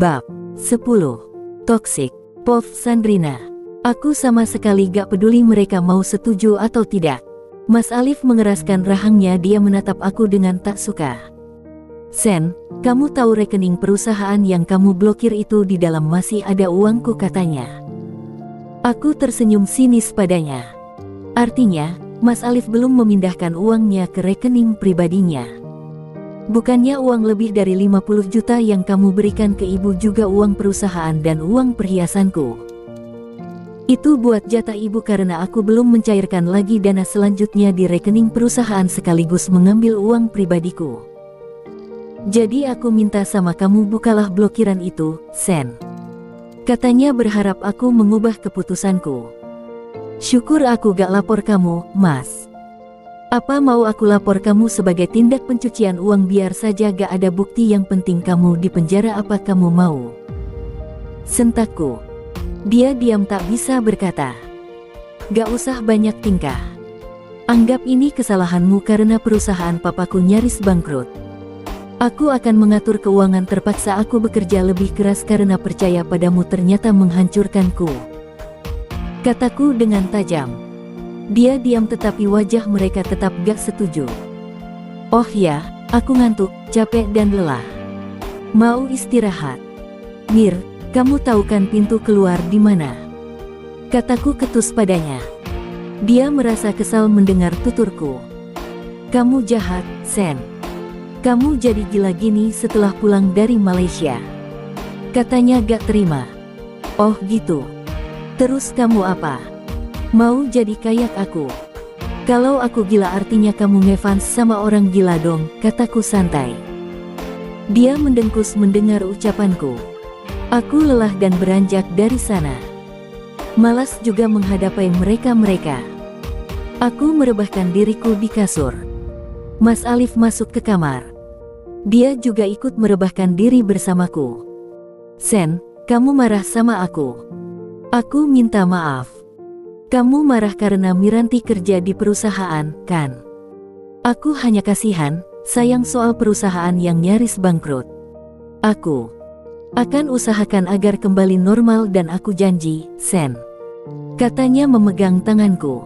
Bab 10. Toxic. Pov Sandrina. Aku sama sekali gak peduli mereka mau setuju atau tidak. Mas Alif mengeraskan rahangnya, dia menatap aku dengan tak suka. Sen, kamu tahu rekening perusahaan yang kamu blokir itu di dalam masih ada uangku, katanya. Aku tersenyum sinis padanya. Artinya, Mas Alif belum memindahkan uangnya ke rekening pribadinya. Bukannya uang lebih dari 50 juta yang kamu berikan ke ibu juga uang perusahaan dan uang perhiasanku. Itu buat jatah ibu karena aku belum mencairkan lagi dana selanjutnya di rekening perusahaan sekaligus mengambil uang pribadiku. Jadi aku minta sama kamu bukalah blokiran itu, Sen. Katanya berharap aku mengubah keputusanku. Syukur aku gak lapor kamu, Mas. Apa mau aku lapor kamu sebagai tindak pencucian uang? Biar saja gak ada bukti, yang penting kamu di penjara. Apa kamu mau? Sentakku. Dia diam tak bisa berkata. Gak usah banyak tingkah. Anggap ini kesalahanmu karena perusahaan papaku nyaris bangkrut. Aku akan mengatur keuangan, terpaksa aku bekerja lebih keras karena percaya padamu, ternyata menghancurkanku. Kataku dengan tajam. Dia diam tetapi wajah mereka tetap gak setuju. Oh ya, aku ngantuk, capek dan lelah. Mau istirahat. Mir, kamu tahu kan pintu keluar di mana? Kataku ketus padanya. Dia merasa kesal mendengar tuturku. Kamu jahat, Sen. Kamu jadi gila gini setelah pulang dari Malaysia. Katanya gak terima. Oh gitu. Terus kamu apa? Mau jadi kayak aku? Kalau aku gila artinya kamu ngefans sama orang gila dong, kataku santai. Dia mendengkus mendengar ucapanku. Aku lelah dan beranjak dari sana. Malas juga menghadapi mereka-mereka. Aku merebahkan diriku di kasur. Mas Alif masuk ke kamar. Dia juga ikut merebahkan diri bersamaku. Sen, kamu marah sama aku? Aku minta maaf. Kamu marah karena Miranti kerja di perusahaan, kan? Aku hanya kasihan, sayang soal perusahaan yang nyaris bangkrut. Aku akan usahakan agar kembali normal dan aku janji, Sen. Katanya memegang tanganku.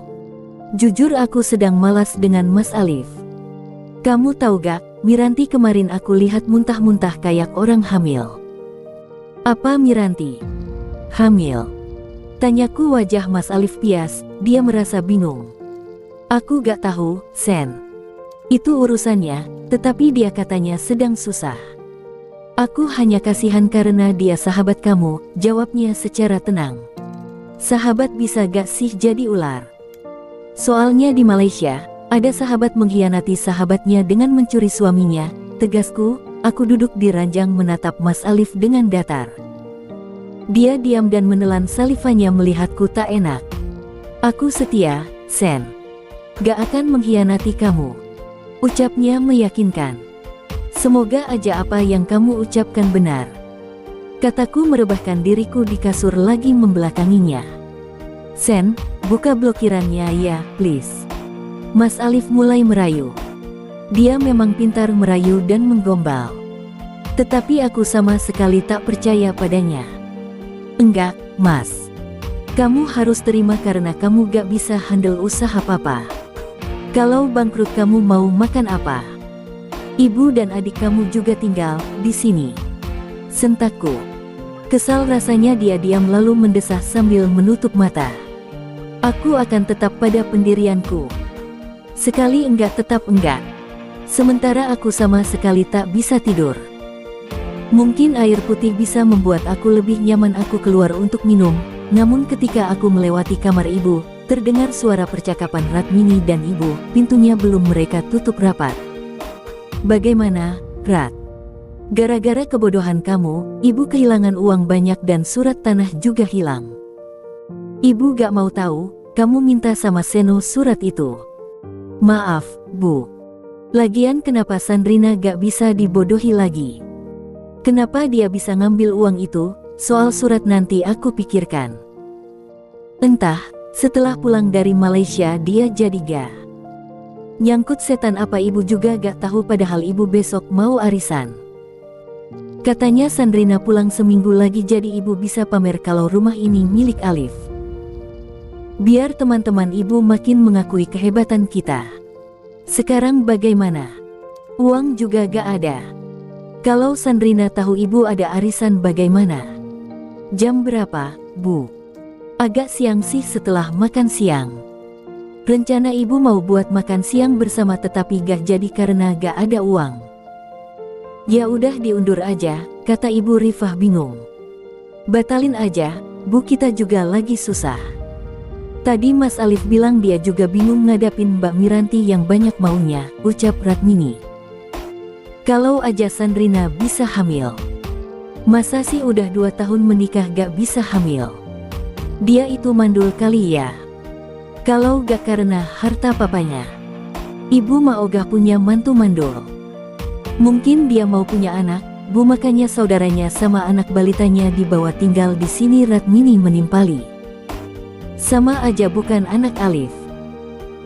Jujur aku sedang malas dengan Mas Alif. Kamu tahu gak, Miranti kemarin aku lihat muntah-muntah kayak orang hamil. Apa Miranti? Hamil? Tanyaku. Wajah Mas Alif pias, dia merasa bingung. Aku gak tahu, Sen. Itu urusannya, tetapi dia katanya sedang susah. Aku hanya kasihan karena dia sahabat kamu, jawabnya secara tenang. Sahabat bisa gak sih jadi ular? Soalnya di Malaysia, ada sahabat mengkhianati sahabatnya dengan mencuri suaminya, tegasku. Aku duduk di ranjang menatap Mas Alif dengan datar. Dia diam dan menelan salivanya melihatku tak enak. Aku setia, Sen. Gak akan mengkhianati kamu. Ucapnya meyakinkan. Semoga aja apa yang kamu ucapkan benar. Kataku merebahkan diriku di kasur lagi membelakanginya. Sen, buka blokirannya ya, please. Mas Alif mulai merayu. Dia memang pintar merayu dan menggombal. Tetapi aku sama sekali tak percaya padanya. Enggak, Mas. Kamu harus terima karena kamu gak bisa handle usaha papa. Kalau bangkrut kamu mau makan apa? Ibu dan adik kamu juga tinggal di sini. Sentakku. Kesal rasanya. Dia diam lalu mendesah sambil menutup mata. Aku akan tetap pada pendirianku. Sekali enggak tetap enggak. Sementara aku sama sekali tak bisa tidur. Mungkin air putih bisa membuat aku lebih nyaman. Aku keluar untuk minum, namun ketika aku melewati kamar ibu, terdengar suara percakapan Ratmini dan ibu. Pintunya belum mereka tutup rapat. Bagaimana, Rat? Gara-gara kebodohan kamu, ibu kehilangan uang banyak dan surat tanah juga hilang. Ibu gak mau tahu, kamu minta sama Seno surat itu. Maaf, Bu. Lagian kenapa Sandrina gak bisa dibodohi lagi? Kenapa dia bisa ngambil uang itu? Soal surat nanti aku pikirkan. Entah, setelah pulang dari Malaysia dia jadi gak nyangkut setan apa ibu juga gak tahu padahal ibu besok mau arisan. Katanya Sandrina pulang seminggu lagi jadi ibu bisa pamer kalau rumah ini milik Alif. Biar teman-teman ibu makin mengakui kehebatan kita. Sekarang bagaimana? Uang juga gak ada. Kalau Sandrina tahu ibu ada arisan bagaimana? Jam berapa, Bu? Agak siang sih setelah makan siang. Rencana ibu mau buat makan siang bersama tetapi gak jadi karena gak ada uang. Ya udah diundur aja, kata Ibu Rifah bingung. Batalin aja, Bu, kita juga lagi susah. Tadi Mas Alif bilang dia juga bingung ngadapin Mbak Miranti yang banyak maunya, ucap Radmini. Kalau aja Sandrina bisa hamil. Masa sih udah 2 tahun menikah gak bisa hamil? Dia itu mandul kali ya. Kalau gak karena harta papanya. Ibu mah ogah punya mantu mandul. Mungkin dia mau punya anak, Bu, makanya saudaranya sama anak balitanya dibawa tinggal di sini, Radmini menimpali. Sama aja bukan anak Alif.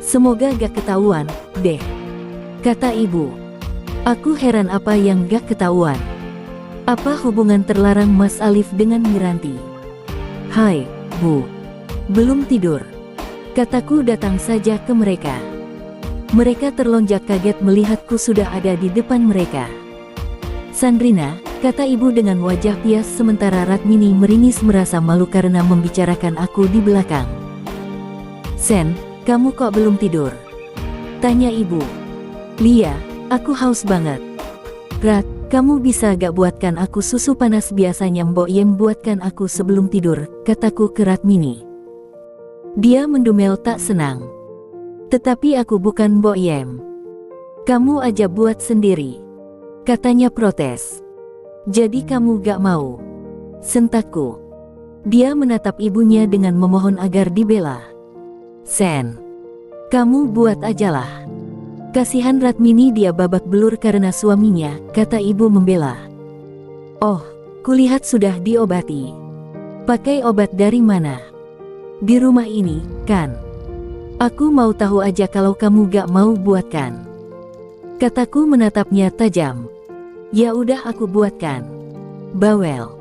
Semoga gak ketahuan, deh, kata ibu. Aku heran apa yang gak ketahuan. Apa hubungan terlarang Mas Alif dengan Miranti? Hai, Bu. Belum tidur. Kataku datang saja ke mereka. Mereka terlonjak kaget melihatku sudah ada di depan mereka. Sandrina, kata ibu dengan wajah pias sementara Radmini meringis merasa malu karena membicarakan aku di belakang. Sen, kamu kok belum tidur? Tanya ibu. Lia, aku haus banget. Rad, kamu bisa gak buatkan aku susu panas biasanya Mbok Yem buatkan aku sebelum tidur, kataku ke Radmini. Dia mendumel tak senang. Tetapi aku bukan Mbok Yem. Kamu aja buat sendiri, katanya protes. Jadi kamu gak mau? Sentakku. Dia menatap ibunya dengan memohon agar dibela. Sen, kamu buat ajalah. Kasihan Radmini, dia babak belur karena suaminya, kata ibu membela. Oh, kulihat sudah diobati. Pakai obat dari mana? Di rumah ini, kan? Aku mau tahu aja kalau kamu gak mau buatkan. Kataku menatapnya tajam. Ya udah aku buatkan. Bawel.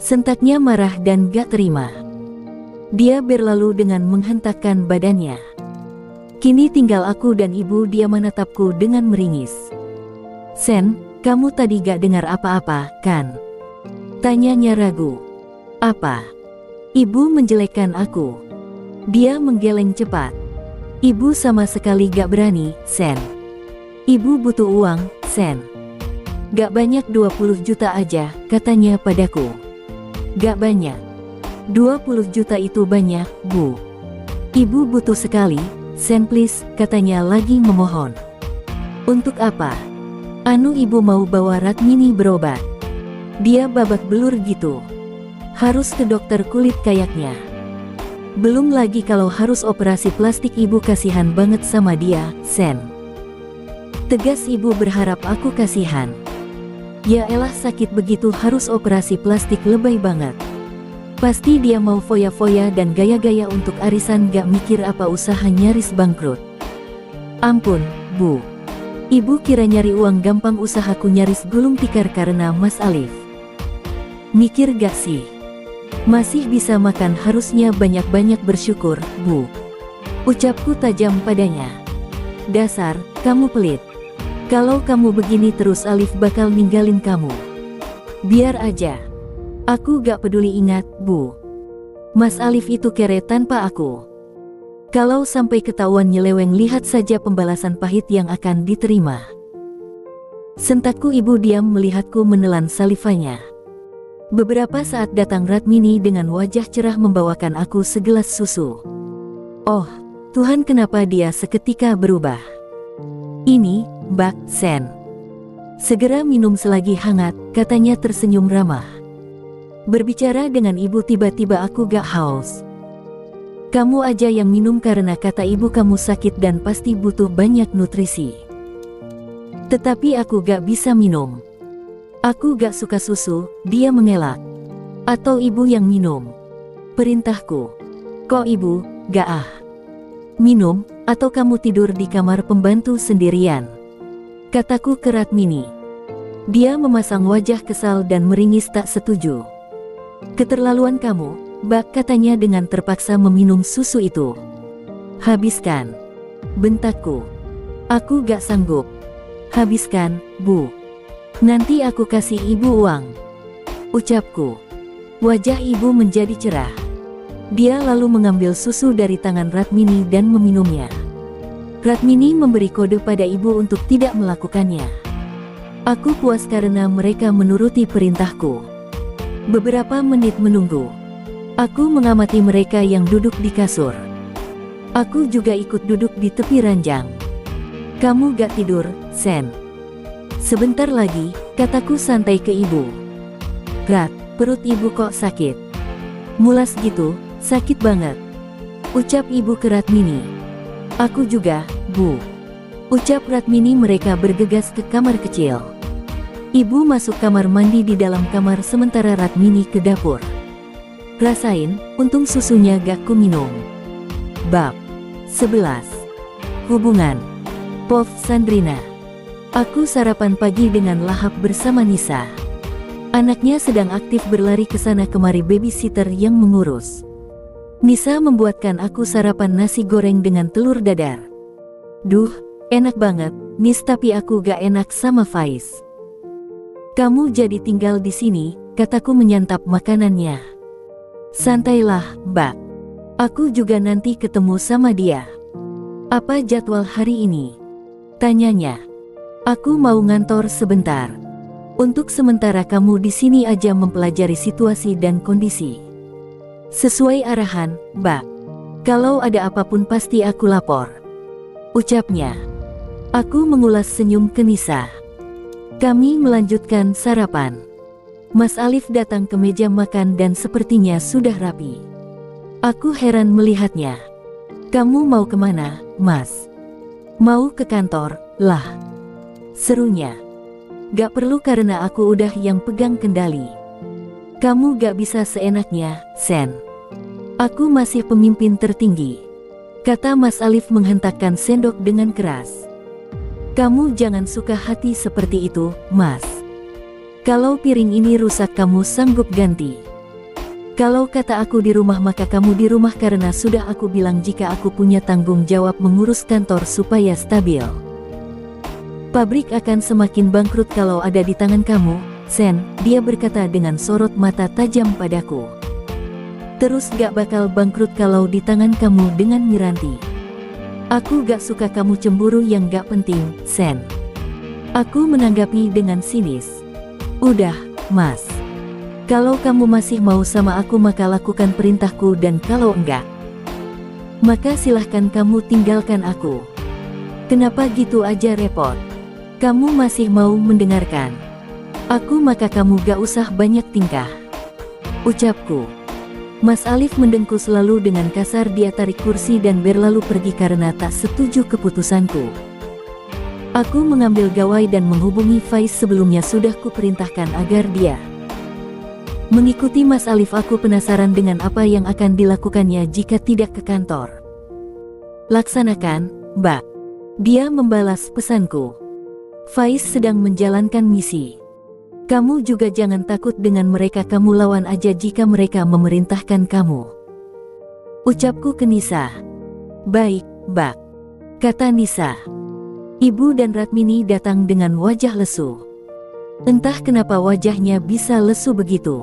Sentaknya marah dan gak terima. Dia berlalu dengan menghentakkan badannya. Kini tinggal aku dan ibu, dia menatapku dengan meringis. Sen, kamu tadi gak dengar apa-apa, kan? Tanyanya ragu. Apa? Ibu menjelekkan aku. Dia menggeleng cepat. Ibu sama sekali gak berani, Sen. Ibu butuh uang, Sen. Gak banyak, 20 juta aja, katanya padaku. Gak banyak. 20 juta itu banyak, Bu. Ibu butuh sekali, Sen please, katanya lagi memohon. Untuk apa? Anu ibu mau bawa Radmini berobat. Dia babak belur gitu. Harus ke dokter kulit kayaknya. Belum lagi kalau harus operasi plastik, ibu kasihan banget sama dia, Sen. Tegas ibu, berharap aku kasihan. Ya elah, sakit begitu harus operasi plastik, lebay banget. Pasti dia mau foya-foya dan gaya-gaya untuk arisan, gak mikir apa usaha nyaris bangkrut. Ampun, Bu. Ibu kira nyari uang gampang, usahaku nyaris gulung tikar karena Mas Alif. Mikir gak sih? Masih bisa makan, harusnya banyak-banyak bersyukur, Bu. Ucapku tajam padanya. Dasar, kamu pelit. Kalau kamu begini terus Alif bakal ninggalin kamu. Biar aja. Aku gak peduli, ingat, Bu. Mas Alif itu kere tanpa aku. Kalau sampai ketahuan nyeleweng, lihat saja pembalasan pahit yang akan diterima. Sentakku ibu diam melihatku menelan salivanya. Beberapa saat datang Radmini dengan wajah cerah membawakan aku segelas susu. Oh, Tuhan, kenapa dia seketika berubah? Ini, Mbak Sen. Segera minum selagi hangat, katanya tersenyum ramah. Berbicara dengan ibu tiba-tiba aku gak haus. Kamu aja yang minum karena kata ibu kamu sakit dan pasti butuh banyak nutrisi. Tetapi aku gak bisa minum. Aku gak suka susu, dia mengelak. Atau ibu yang minum? Perintahku. Kok ibu, gak ah? Minum, atau kamu tidur di kamar pembantu sendirian? Kataku ke Radmini. Dia memasang wajah kesal dan meringis tak setuju. Keterlaluan kamu, Bak, katanya dengan terpaksa meminum susu itu. Habiskan, bentakku. Aku gak sanggup. Habiskan, Bu. Nanti aku kasih ibu uang, ucapku. Wajah ibu menjadi cerah. Dia lalu mengambil susu dari tangan Ratmini dan meminumnya. Ratmini memberi kode pada ibu untuk tidak melakukannya. Aku puas karena mereka menuruti perintahku. Beberapa menit menunggu. Aku mengamati mereka yang duduk di kasur. Aku juga ikut duduk di tepi ranjang. Kamu gak tidur, Sen? Sebentar lagi, kataku santai ke ibu. Rat, perut ibu kok sakit? Mulas gitu, sakit banget, ucap ibu ke Ratmini. Aku juga, Bu, ucap Ratmini. Mereka bergegas ke kamar kecil. Ibu masuk kamar mandi di dalam kamar sementara Ratmini ke dapur. Rasain, untung susunya gak ku minum. Bab 11. Hubungan Pov Sandrina. Aku sarapan pagi dengan lahap bersama Nisa. Anaknya sedang aktif berlari ke sana kemari babysitter yang mengurus. Nisa membuatkan aku sarapan nasi goreng dengan telur dadar. Duh, enak banget, Nis, tapi aku gak enak sama Faiz. Kamu jadi tinggal di sini, kataku menyantap makanannya. Santailah, Mbak. Aku juga nanti ketemu sama dia. Apa jadwal hari ini? Tanyanya. Aku mau ngantor sebentar. Untuk sementara kamu di sini aja mempelajari situasi dan kondisi. Sesuai arahan, Mbak. Kalau ada apapun pasti aku lapor, ucapnya. Aku mengulas senyum ke Nisa. Kami melanjutkan sarapan. Mas Alif datang ke meja makan dan sepertinya sudah rapi. Aku heran melihatnya. Kamu mau kemana, Mas? Mau ke kantor, lah, serunya. Gak perlu karena aku udah yang pegang kendali. Kamu gak bisa seenaknya, Sen. Aku masih pemimpin tertinggi, kata Mas Alif menghentakkan sendok dengan keras. Kamu jangan suka hati seperti itu, Mas. Kalau piring ini rusak kamu sanggup ganti. Kalau kata aku di rumah maka kamu di rumah karena sudah aku bilang jika aku punya tanggung jawab mengurus kantor supaya stabil. Pabrik akan semakin bangkrut kalau ada di tangan kamu, Sen, dia berkata dengan sorot mata tajam padaku. Terus gak bakal bangkrut kalau di tangan kamu dengan Miranti. Aku gak suka kamu cemburu yang gak penting, Sen. Aku menanggapi dengan sinis. Udah, Mas. Kalau kamu masih mau sama aku maka lakukan perintahku dan kalau enggak, maka silahkan kamu tinggalkan aku. Kenapa gitu aja repot? Kamu masih mau mendengarkan aku maka kamu gak usah banyak tingkah, ucapku. Mas Alif mendengkus lalu dengan kasar dia tarik kursi dan berlalu pergi karena tak setuju keputusanku. Aku mengambil gawai dan menghubungi Faiz sebelumnya sudah kuperintahkan agar dia mengikuti Mas Alif. Aku penasaran dengan apa yang akan dilakukannya jika tidak ke kantor. Laksanakan, Mbak. Dia membalas pesanku. Faiz sedang menjalankan misi. Kamu juga jangan takut dengan mereka, kamu lawan aja jika mereka memerintahkan kamu, ucapku ke Nisa. Baik, Mbak, kata Nisa. Ibu dan Ratmini datang dengan wajah lesu. Entah kenapa wajahnya bisa lesu begitu.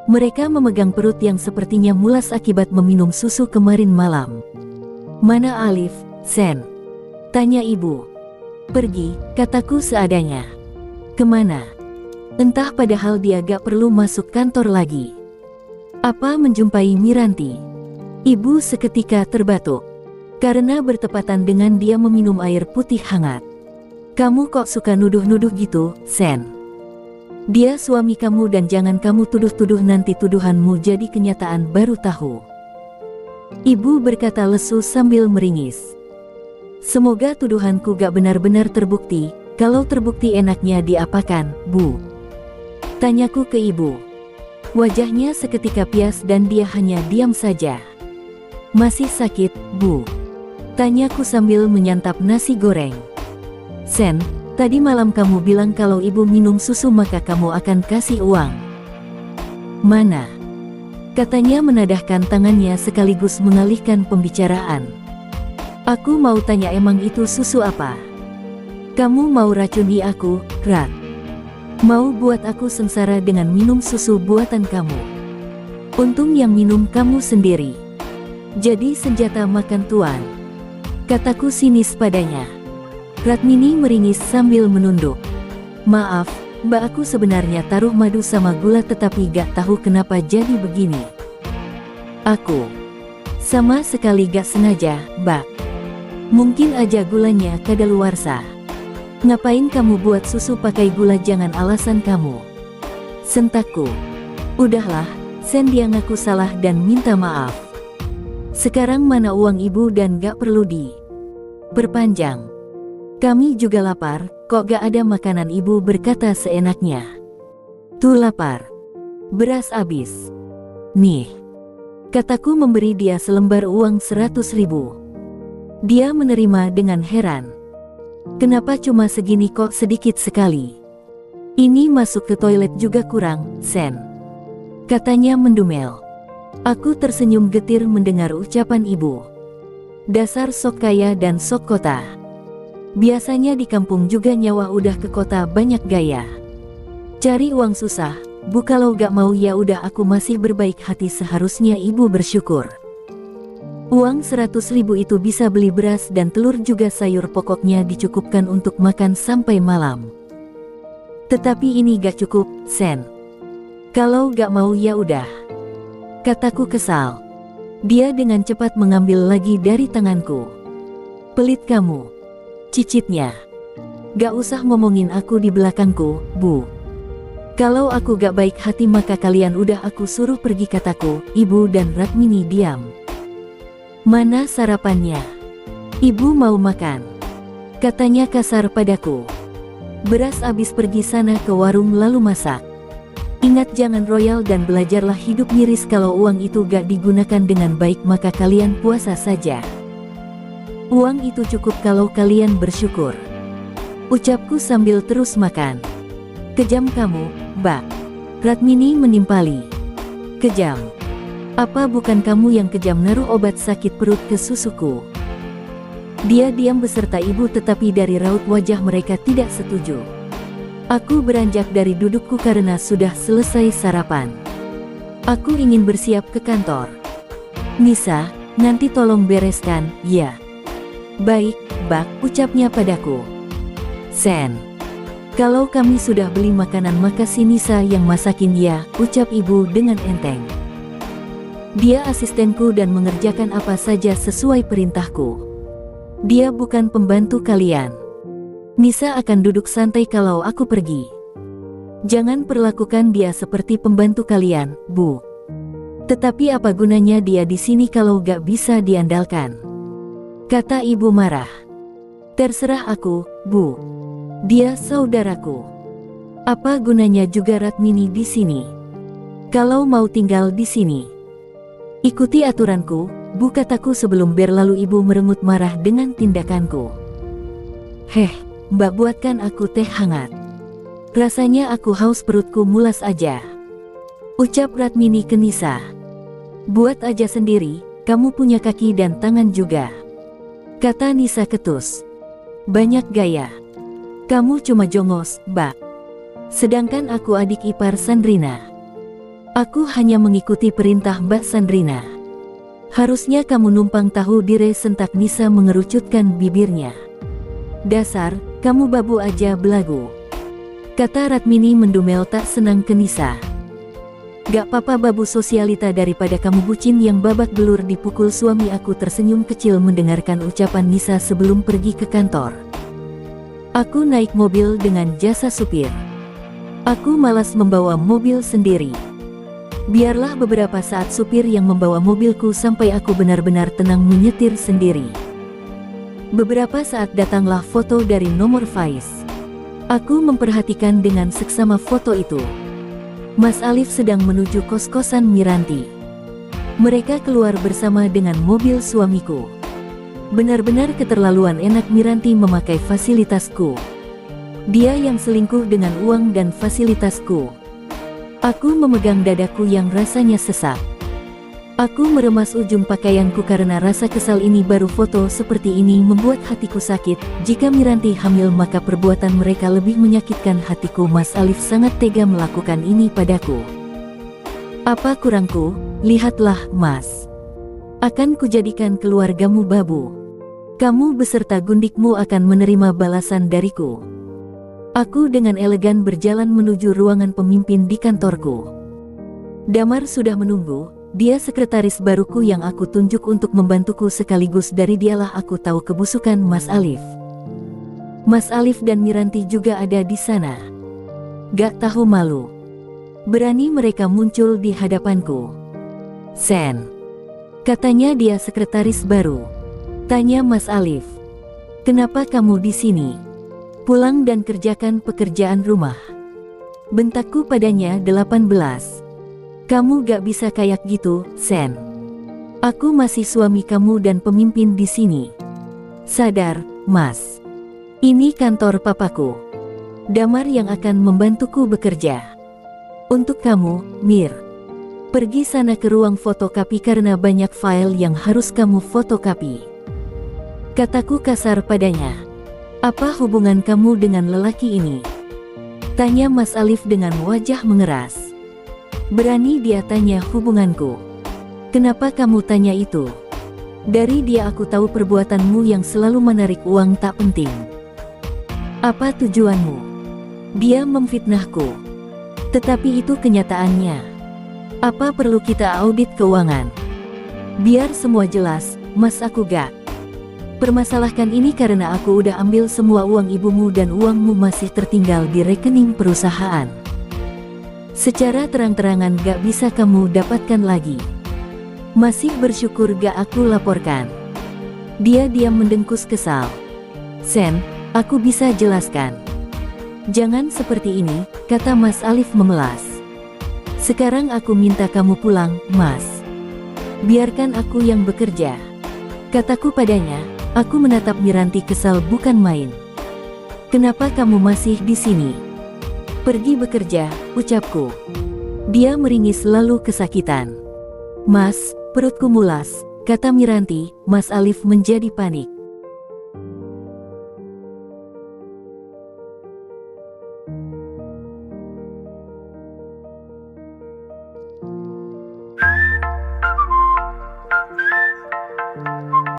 Mereka memegang perut yang sepertinya mulas akibat meminum susu kemarin malam. Mana Alif, Sen? Tanya ibu. Pergi, kataku seadanya. Kemana? Entah, padahal dia gak perlu masuk kantor lagi. Apa menjumpai Miranti? Ibu seketika terbatuk karena bertepatan dengan dia meminum air putih hangat. Kamu kok suka nuduh-nuduh gitu, Sen? Dia suami kamu dan jangan kamu tuduh-tuduh, nanti tuduhanmu jadi kenyataan baru tahu. Ibu berkata lesu sambil meringis. Semoga tuduhanku gak benar-benar terbukti. Kalau terbukti enaknya diapakan, Bu? Tanyaku ke ibu. Wajahnya seketika pias dan dia hanya diam saja. Masih sakit, Bu? Tanyaku sambil menyantap nasi goreng. Sen, Tadi malam kamu bilang kalau ibu minum susu maka kamu akan kasih uang. Mana? Katanya menadahkan tangannya sekaligus mengalihkan pembicaraan. Aku mau tanya emang itu susu apa? Kamu mau racuni aku, Rat? Mau buat aku sengsara dengan minum susu buatan kamu? Untung yang minum kamu sendiri. Jadi senjata makan tuan. Kataku sinis padanya. Ratmini meringis sambil menunduk. Maaf, mbak, aku sebenarnya taruh madu sama gula tetapi gak tahu kenapa jadi begini. Aku sama sekali gak sengaja, mbak. Mungkin aja gulanya kadaluarsa. Ngapain kamu buat susu pakai gula? Jangan alasan kamu. Sentakku. Udahlah, Sen, dia ngaku salah dan minta maaf. Sekarang mana uang ibu dan gak perlu perpanjang. Kami juga lapar, kok gak ada makanan? Ibu berkata seenaknya. Tuh lapar. Beras habis. Nih. Kataku memberi dia selembar uang 100.000. Dia menerima dengan heran. Kenapa cuma segini kok sedikit sekali? Ini masuk ke toilet juga kurang, Sen. Katanya mendumel. Aku tersenyum getir mendengar ucapan ibu. Dasar sok kaya dan sok kota. Biasanya di kampung juga nyawa udah ke kota banyak gaya. Cari uang susah, bu. Kalau gak mau ya udah, aku masih berbaik hati. Seharusnya ibu bersyukur. Uang 100.000 itu bisa beli beras dan telur juga sayur pokoknya dicukupkan untuk makan sampai malam. Tetapi ini gak cukup, Sen. Kalau gak mau ya udah. Kataku kesal. Dia dengan cepat mengambil lagi dari tanganku. Pelit kamu. Cicitnya. Gak usah ngomongin aku di belakangku, bu. Kalau aku gak baik hati maka kalian udah aku suruh pergi, kataku. Ibu dan Ratmini diam. Mana sarapannya? Ibu mau makan. Katanya kasar padaku. Beras habis, pergi sana ke warung lalu masak. Ingat jangan royal dan belajarlah hidup miris. Kalau uang itu gak digunakan dengan baik maka kalian puasa saja. Uang itu cukup kalau kalian bersyukur. Ucapku sambil terus makan. Kejam kamu, mbak. Ratmini menimpali. Kejam? Apa bukan kamu yang kejam naruh obat sakit perut ke susuku? Dia diam beserta ibu tetapi dari raut wajah mereka tidak setuju. Aku beranjak dari dudukku karena sudah selesai sarapan. Aku ingin bersiap ke kantor. Nisa, nanti tolong bereskan, ya. Baik, Bak, ucapnya padaku. Sen. Kalau kami sudah beli makanan maka si Nisa yang masakin, ya, ucap ibu dengan enteng. Dia asistenku dan mengerjakan apa saja sesuai perintahku. Dia bukan pembantu kalian. Nisa akan duduk santai kalau aku pergi. Jangan perlakukan dia seperti pembantu kalian, bu. Tetapi apa gunanya dia di sini kalau gak bisa diandalkan? Kata ibu marah. Terserah aku, bu. Dia saudaraku. Apa gunanya juga Ratmini di sini? Kalau mau tinggal di sini, ikuti aturanku, bu, kataku sebelum berlalu. Ibu merengut marah dengan tindakanku. Heh, mbak, buatkan aku teh hangat. Rasanya aku haus, perutku mulas aja. Ucap Ratmini ke Nisa. Buat aja sendiri, kamu punya kaki dan tangan juga. Kata Nisa ketus. Banyak gaya. Kamu cuma jongos, mbak. Sedangkan aku adik ipar Sandrina. Aku hanya mengikuti perintah Mbak Sandrina. Harusnya kamu numpang tahu diri, sentak Nisa mengerucutkan bibirnya. Dasar, kamu babu aja belagu. Kata Ratmini mendumel tak senang ke Nisa. Gak apa-apa babu sosialita daripada kamu bucin yang babak belur dipukul suami. Aku tersenyum kecil mendengarkan ucapan Nisa sebelum pergi ke kantor. Aku naik mobil dengan jasa supir. Aku malas membawa mobil sendiri. Biarlah beberapa saat supir yang membawa mobilku sampai aku benar-benar tenang menyetir sendiri. Beberapa saat datanglah foto dari nomor Faiz. Aku memperhatikan dengan seksama foto itu. Mas Alif sedang menuju kos-kosan Miranti. Mereka keluar bersama dengan mobil suamiku. Benar-benar keterlaluan enak Miranti memakai fasilitasku. Dia yang selingkuh dengan uang dan fasilitasku. Aku memegang dadaku yang rasanya sesak. Aku meremas ujung pakaianku karena rasa kesal ini. Baru foto seperti ini membuat hatiku sakit. Jika Miranti hamil maka perbuatan mereka lebih menyakitkan hatiku. Mas Alif sangat tega melakukan ini padaku. Apa kurangku? Lihatlah, Mas. Akan kujadikan keluargamu babu. Kamu beserta gundikmu akan menerima balasan dariku. Aku dengan elegan berjalan menuju ruangan pemimpin di kantorku. Damar sudah menunggu. Dia sekretaris baruku yang aku tunjuk untuk membantuku, sekaligus dari dialah aku tahu kebusukan Mas Alif. Mas Alif dan Miranti juga ada di sana. Gak tahu malu. Berani mereka muncul di hadapanku. Sen. Katanya dia sekretaris baru. Tanya Mas Alif. Kenapa kamu di sini? Pulang dan kerjakan pekerjaan rumah. Bentakku padanya. 18. Kamu gak bisa kayak gitu, Sen. Aku masih suami kamu dan pemimpin di sini. Sadar, Mas. Ini kantor papaku. Damar yang akan membantuku bekerja. Untuk kamu, Mir. Pergi sana ke ruang fotokopi karena banyak file yang harus kamu fotokopi. Kataku kasar padanya. Apa hubungan kamu dengan lelaki ini? Tanya Mas Alif dengan wajah mengeras. Berani dia tanya hubunganku. Kenapa kamu tanya itu? Dari dia aku tahu perbuatanmu yang selalu menarik uang tak penting. Apa tujuanmu? Dia memfitnahku. Tetapi itu kenyataannya. Apa perlu kita audit keuangan? Biar semua jelas, Mas, aku gak permasalahkan ini karena aku udah ambil semua uang ibumu dan uangmu masih tertinggal di rekening perusahaan. Secara terang-terangan gak bisa kamu dapatkan lagi. Masih bersyukur gak aku laporkan. Dia diam mendengkus kesal. Sen, aku bisa jelaskan. Jangan seperti ini, kata Mas Alif memelas. Sekarang aku minta kamu pulang, Mas. Biarkan aku yang bekerja. Kataku padanya. Aku menatap Miranti kesal bukan main. Kenapa kamu masih di sini? Pergi bekerja, ucapku. Dia meringis lalu kesakitan. Mas, perutku mulas, kata Miranti. Mas Alif menjadi panik.